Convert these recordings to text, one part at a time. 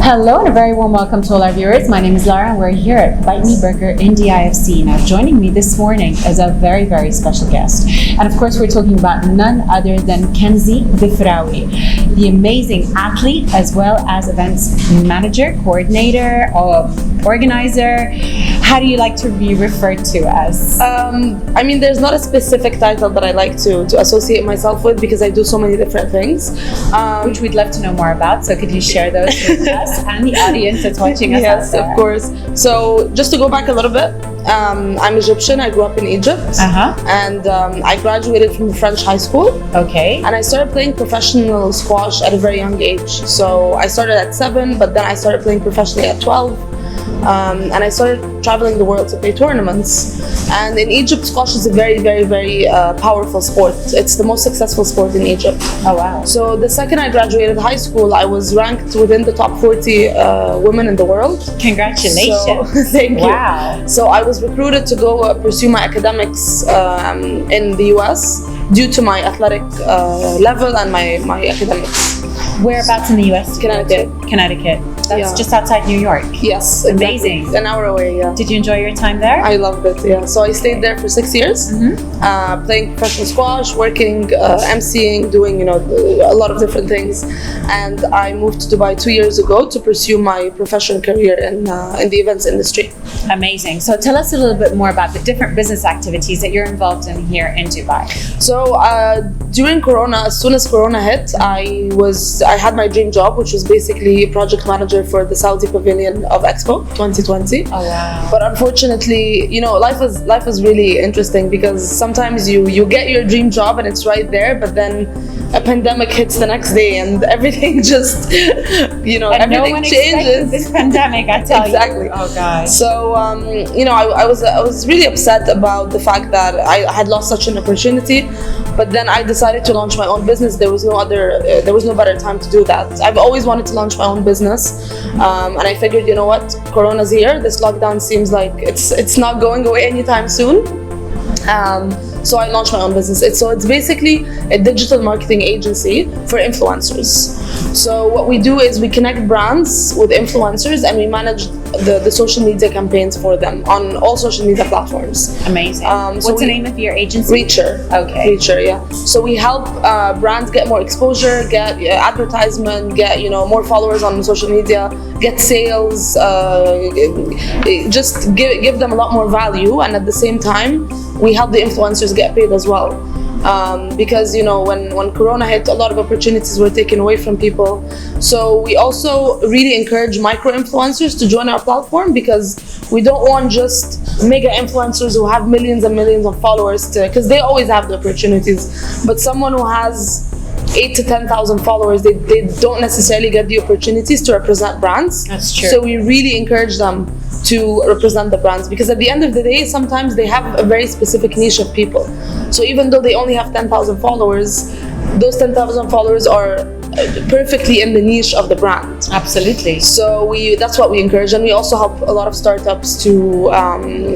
Hello and a very warm welcome to all our viewers. My name is Lara and we're here at Bite Me Burger in DIFC. Now joining me this morning is a very, very special guest. And of course we're talking about none other than Kanzy Defrawy, the amazing athlete as well as events manager, coordinator, organizer. How do you like to be referred to as? There's not a specific title that I like to associate myself with because I do so many different things. Which we'd love to know more about. So could you share those with us and the audience that's watching us? Yes, of course. So just to go back a little bit, I'm Egyptian. I grew up in Egypt. And I graduated from French high school. Okay. And I started playing professional squash at a very young age. So I started at 7, but then I started playing professionally at 12. And I started traveling the world to play tournaments. And in Egypt, squash is a very, very, very powerful sport. It's the most successful sport in Egypt. Oh, wow. So the second I graduated high school, I was ranked within the top 40 women in the world. Congratulations. So, thank you. Wow. So I was recruited to go pursue my academics in the US due to my athletic level and my academics. Whereabouts in the US? Connecticut. That's just outside New York. Yes, amazing. Exactly. An hour away. Yeah. Did you enjoy your time there? I loved it. Yeah. So I stayed there for 6 years, playing professional squash, working, emceeing, doing a lot of different things, and I moved to Dubai 2 years ago to pursue my professional career in the events industry. Amazing. So tell us a little bit more about the different business activities that you're involved in here in Dubai. So during Corona, as soon as Corona hit, I had my dream job, which was basically project manager for the Saudi Pavilion of Expo 2020. Oh wow! But unfortunately, life is really interesting because sometimes you get your dream job and it's right there, but then a pandemic hits the next day and everything just and everything no one changes. This pandemic, I tell exactly. you. Oh god. So I was really upset about the fact that I had lost such an opportunity, but then I decided to launch my own business. There was no better time to do that. I've always wanted to launch my own business, and I figured, you know what, Corona's here. This lockdown seems like it's not going away anytime soon. So I launched my own business. It's basically a digital marketing agency for influencers. So what we do is we connect brands with influencers and we manage the social media campaigns for them on all social media platforms. Amazing. What's the name of your agency? Reacher. Okay. Reacher, yeah. So we help brands get more exposure, get advertisement, get more followers on social media, get sales, just give them a lot more value, and at the same time we help the influencers get paid as well. Because when Corona hit, a lot of opportunities were taken away from people. So we also really encourage micro influencers to join our platform because we don't want just mega influencers who have millions and millions of followers because they always have the opportunities. But someone who has 8,000 to 10,000 followers, they don't necessarily get the opportunities to represent brands. That's true. So we really encourage them to represent the brands because at the end of the day, sometimes they have a very specific niche of people. So even though they only have 10,000 followers, those 10,000 followers are perfectly in the niche of the brand. Absolutely. So that's what we encourage, and we also help a lot of startups to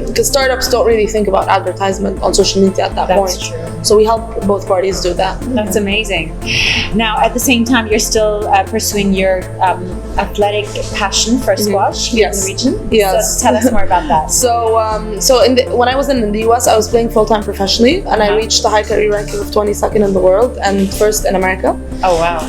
because startups don't really think about advertisement on social media at that point. That's true. So we help both parties do that. That's amazing. Now, at the same time, you're still pursuing your athletic passion for squash here in the region. Yes. So tell us more about that. So when I was in the US, I was playing full-time professionally, and I reached the high career ranking of 22nd in the world and first in America. Oh wow.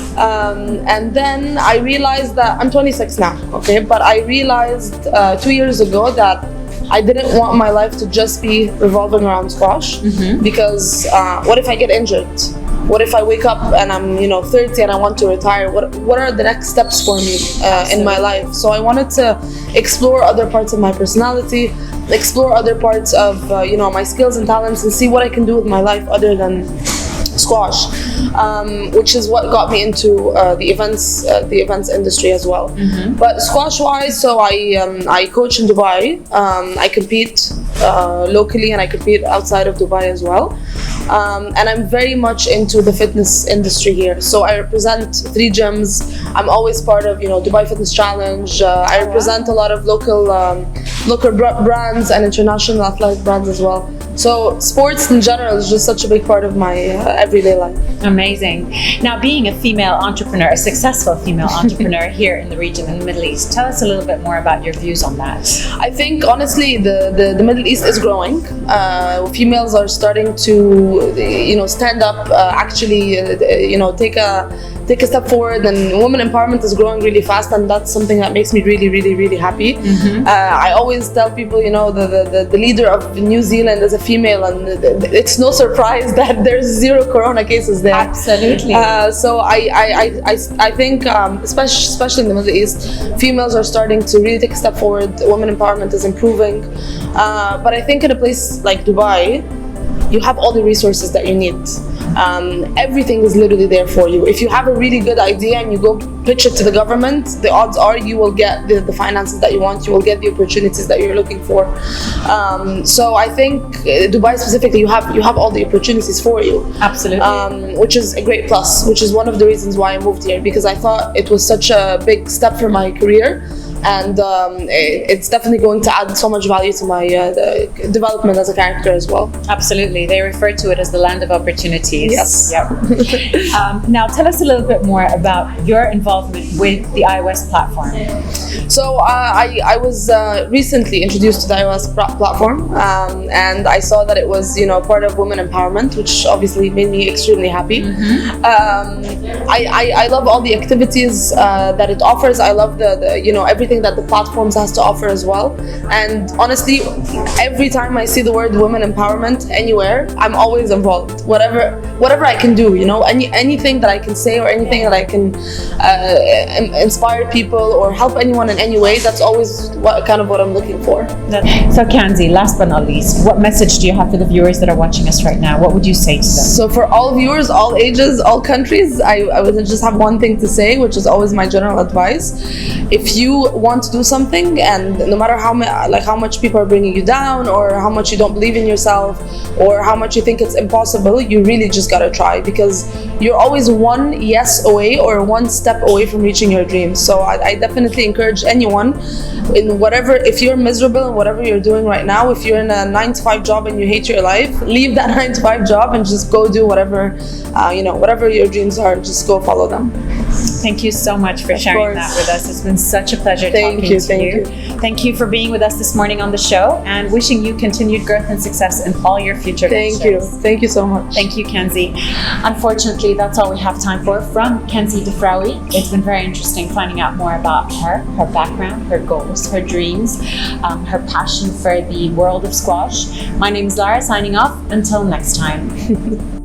And then I realized that I'm 26 now, okay? But I realized 2 years ago that I didn't want my life to just be revolving around squash because what if I get injured? What if I wake up and I'm 30 and I want to retire? What are the next steps for me in my life? So I wanted to explore other parts of my personality, explore other parts of my skills and talents, and see what I can do with my life other than squash, which is what got me into the events industry as well. But squash wise, so I coach in Dubai. I compete locally and I compete outside of Dubai as well. And I'm very much into the fitness industry here. So I represent 3 gyms. I'm always part of Dubai Fitness Challenge. I represent a lot of local brands and international athletic brands as well. So sports in general is just such a big part of my everyday life. Amazing. Now, being a female entrepreneur, a successful female entrepreneur here in the region in the Middle East, tell us a little bit more about your views on that. I think honestly the Middle East is growing. Females are starting to stand up, take a step forward, and women empowerment is growing really fast, and that's something that makes me really happy. I always tell people, the leader of New Zealand is a female, and it's no surprise that there's 0 corona cases there. Absolutely. So I think especially in the Middle East, females are starting to really take a step forward. Women empowerment is improving, but I think in a place like Dubai, you have all the resources that you need. Everything is literally there for you. If you have a really good idea and you go pitch it to the government, the odds are you will get the finances that you want, you will get the opportunities that you're looking for. So I think Dubai specifically, you have all the opportunities for you. Absolutely. Which is a great plus, which is one of the reasons why I moved here, because I thought it was such a big step for my career. And it's definitely going to add so much value to my development as a character as well. Absolutely. They refer to it as the land of opportunities. Yes. Yep. Now, tell us a little bit more about your involvement with the iOS platform. So I was recently introduced to the iOS platform, and I saw that it was part of women empowerment, which obviously made me extremely happy. I love all the activities that it offers. I love the everything that the platforms has to offer as well. And honestly, every time I see the word women empowerment anywhere, I'm always involved. Whatever I can do, anything that I can say or anything that I can inspire people or help anyone in any way, that's always what I'm looking for. So Kanzy, last but not least, what message do you have for the viewers that are watching us right now? What would you say to them? So for all viewers, all ages, all countries, I would just have one thing to say, which is always my general advice. If you want to do something, and no matter how much people are bringing you down, or how much you don't believe in yourself, or how much you think it's impossible, you really just gotta try, because you're always one yes away or one step away from reaching your dreams. So I definitely encourage anyone, in whatever, if you're miserable in whatever you're doing right now, if you're in a 9-to-5 job and you hate your life, leave that 9-to-5 job and just go do whatever your dreams are. Just go follow them. Thank you so much for sharing that with us. It's been such a pleasure talking to you. Thank you for being with us this morning on the show, and wishing you continued growth and success in all your future ventures. Thank you so much. Thank you, Kanzy. Unfortunately, that's all we have time for from Kanzy Defrawy. It's been very interesting finding out more about her background, her goals, her dreams, her passion for the world of squash. My name is Lara, signing off. Until next time.